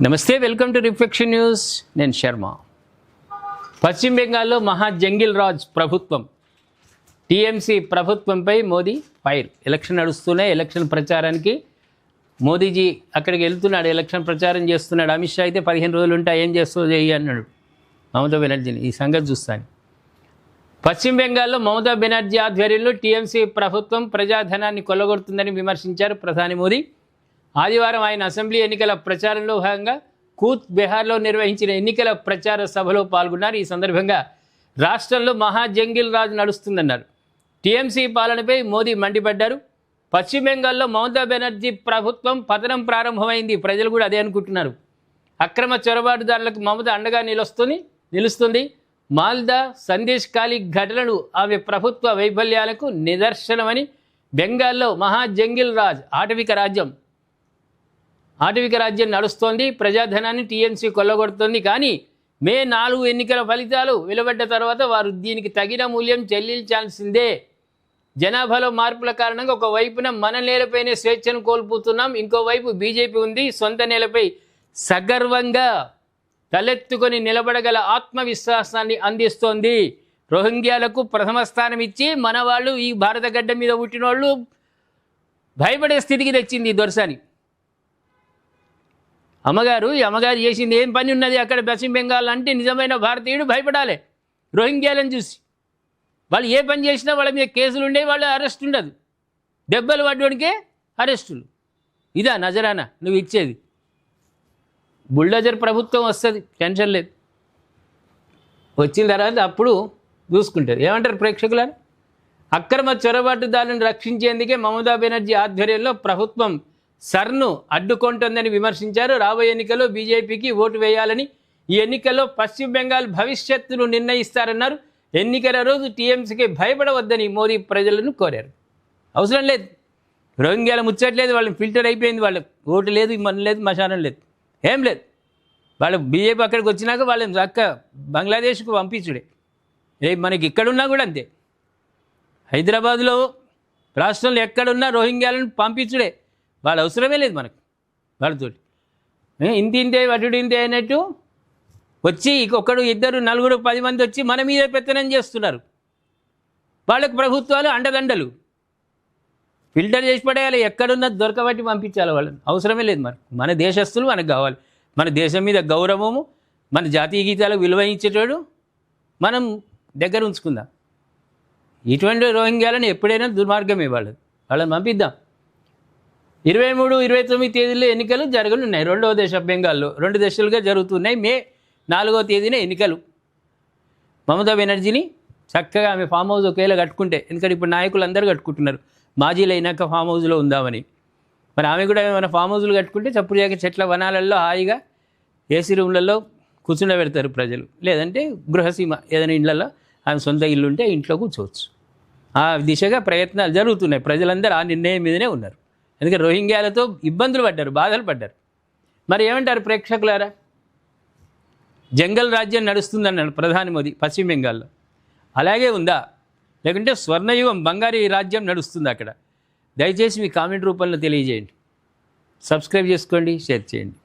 నమస్తే, welcome to reflection news. నేను శర్మ. పశ్చిమ బెంగాల్లో మహా జంగిల్ రాజ్ ప్రభుత్వం, టీఎంసీ ప్రభుత్వంపై మోదీ ఫైర్. ఎలక్షన్ నడుస్తూనే ఎలక్షన్ ప్రచారానికి మోదీజీ అక్కడికి వెళ్తున్నాడు, ఎలక్షన్ ప్రచారం చేస్తున్నాడు. అమిత్ షా అయితే 15 రోజులు ఉంటా ఏం చేస్తూ చెయ్యి అన్నాడు మమతా బెనర్జీని. ఈ సంగతి చూస్తాను. పశ్చిమ బెంగాల్లో మమతా బెనర్జీ ఆధ్వర్యంలో టీఎంసీ ప్రభుత్వం ప్రజాధనాన్ని కొల్లగొడుతుందని విమర్శించారు ప్రధాని మోదీ. ఆదివారం ఆయన అసెంబ్లీ ఎన్నికల ప్రచారంలో భాగంగా కూత్ బీహార్లో నిర్వహించిన ఎన్నికల ప్రచార సభలో పాల్గొన్నారు. ఈ సందర్భంగా రాష్ట్రంలో మహా జంగిల్ రాజ్ నడుస్తుందన్నారు. టీఎంసీ పాలనపై మోదీ మండిపడ్డారు. పశ్చిమ బెంగాల్లో మమతా బెనర్జీ ప్రభుత్వం పతనం ప్రారంభమైంది, ప్రజలు కూడా అదే అనుకుంటున్నారు. అక్రమ చొరబాటుదారులకు మమత అండగా నిలుస్తుంది. మాల్దా, సందేశ్ ఖాళీ ఘటనలు ఆమె ప్రభుత్వ వైఫల్యాలకు నిదర్శనమని, బెంగాల్లో మహా జంగిల్ రాజ్ ఆటవిక రాజ్యం నడుస్తోంది. ప్రజాధనాన్ని టీఎంసీ కొల్లగొడుతోంది. కానీ మే 4 ఎన్నికల ఫలితాలు వెలువడ్డ తర్వాత వారు దీనికి తగిన మూల్యం చెల్లించాల్సిందే. జనాభాలో మార్పుల కారణంగా ఒకవైపున మన నేలపైనే స్వేచ్ఛను కోల్పోతున్నాం, ఇంకోవైపు బీజేపీ ఉంది. సొంత నేలపై సగర్వంగా తలెత్తుకొని నిలబడగల ఆత్మవిశ్వాసాన్ని అందిస్తోంది. రోహింగ్యాలకు ప్రథమ స్థానం ఇచ్చి మన వాళ్ళు, ఈ భారత గడ్డ మీద పుట్టిన వాళ్ళు భయపడే స్థితికి తెచ్చింది దొరసాని. ఈ అమ్మగారు చేసింది ఏం పని ఉన్నది అక్కడ పశ్చిమ బెంగాల్ అంటే? నిజమైన భారతీయుడు భయపడాలి రోహింగ్యాలను చూసి. వాళ్ళు ఏ పని చేసినా వాళ్ళ మీద కేసులు ఉండే, వాళ్ళు అరెస్ట్ ఉండదు. దెబ్బలు పడ్డోడికే అరెస్టులు. ఇదా నజరానా నువ్వు ఇచ్చేది? బుల్డోజర్ ప్రభుత్వం వస్తుంది, టెన్షన్ లేదు. వచ్చిన తర్వాత అప్పుడు చూసుకుంటారు. ఏమంటారు ప్రేక్షకులను? అక్రమ చొరబాటుదారులను రక్షించేందుకే మమతా బెనర్జీ ఆధ్వర్యంలో ప్రభుత్వం సర్ను అడ్డుకుంటోందని విమర్శించారు. రాబోయే ఎన్నికల్లో బీజేపీకి ఓటు వేయాలని, ఈ ఎన్నికల్లో పశ్చిమ బెంగాల్ భవిష్యత్తును నిర్ణయిస్తారన్నారు. ఎన్నికల రోజు టీఎంసీకి భయపడవద్దని మోదీ ప్రజలను కోరారు. అవసరం లేదు, రోహింగ్యాల ముచ్చట్లేదు, వాళ్ళని ఫిల్టర్ అయిపోయింది. వాళ్ళకి ఓటు లేదు, మన లేదు, మశానం లేదు, ఏం లేదు. వాళ్ళు బీజేపీ అక్కడికి వచ్చినాక వాళ్ళని చక్క బంగ్లాదేశ్కు పంపించుడే. మనకి ఇక్కడున్నా కూడా అంతే. హైదరాబాద్లో రాష్ట్రంలో ఎక్కడున్నా రోహింగ్యాలను పంపించుడే. వాళ్ళ అవసరమే లేదు మనకు వాళ్ళతోటి. ఇంతే వటుడు ఇంతే అన్నట్టు వచ్చి ఒకడు, ఇద్దరు, నలుగురు, 10 మంది వచ్చి మన మీదే పెత్తనం చేస్తున్నారు. వాళ్ళకు ప్రభుత్వాలు అండదండలు. ఫిల్టర్ చేసి పడేయాలి, ఎక్కడున్నది దొరకబట్టి పంపించాలి వాళ్ళని. అవసరమే లేదు మనకు. మన దేశస్తులు మనకు కావాలి. మన దేశం మీద గౌరవము, మన జాతీయ గీతాలకు విలువ ఇచ్చేటోడు మనం దగ్గర ఉంచుకుందాం. ఇటువంటి రోహింగ్యాలను ఎప్పుడైనా దుర్మార్గమే వాళ్ళని పంపిద్దాం. 23, 29 తేదీల్లో ఎన్నికలు జరగనున్నాయి. 2వ దశ బెంగాల్లో 2 దశలుగా జరుగుతున్నాయి. మే 4వ తేదీన ఎన్నికలు. మమతా బెనర్జీని చక్కగా ఆమె ఫామ్ హౌస్ ఒకేలా కట్టుకుంటే, ఎందుకంటే ఇప్పుడు నాయకులు అందరూ కట్టుకుంటున్నారు మాజీలు అయినాక ఫామ్ హౌస్లో ఉందామని. మరి ఆమె కూడా ఏమైనా ఫామ్ హౌస్లు కట్టుకుంటే చప్పుడు చేయక చెట్ల వనాలలో హాయిగా ఏసీ రూమ్లలో కూర్చుండబెడతారు ప్రజలు. లేదంటే గృహసీమ ఏదైనా ఇళ్లలో ఆమె సొంత ఇల్లు ఉంటే ఇంట్లో కూర్చోవచ్చు. ఆ దిశగా ప్రయత్నాలు జరుగుతున్నాయి. ప్రజలందరూ ఆ నిర్ణయం మీదనే ఉన్నారు. ఎందుకంటే రోహింగ్యాలతో ఇబ్బందులు పడ్డారు, బాధలు పడ్డారు. మరి ఏమంటారు ప్రేక్షకులారా? జంగల్ రాజ్యం నడుస్తుందన్నాడు ప్రధాని మోదీ పశ్చిమ బెంగాల్లో. అలాగే ఉందా, లేకుంటే స్వర్ణయుగం బంగారీ రాజ్యం నడుస్తుంది అక్కడ? దయచేసి మీ కామెంట్ రూపంలో తెలియజేయండి. సబ్స్క్రైబ్ చేసుకోండి, షేర్ చేయండి.